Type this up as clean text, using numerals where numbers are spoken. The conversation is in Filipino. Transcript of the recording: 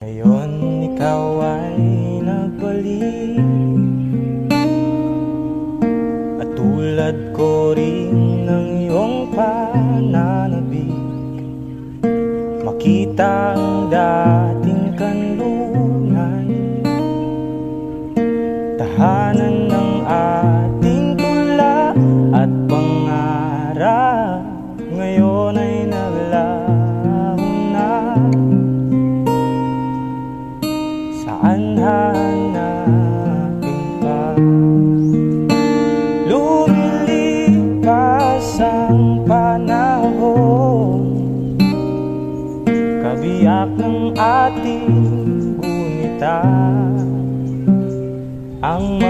Ngayon ikaw ay nagbalik, at tulad ko rin ng iyong pananabik, makita ang dating kanluran, tahanan ng ating tula at pangarap. Ngayon ay naglaho na. Saan hanapin pa? Lumilipas ang panahon, kabiyak ng ating gunita, ang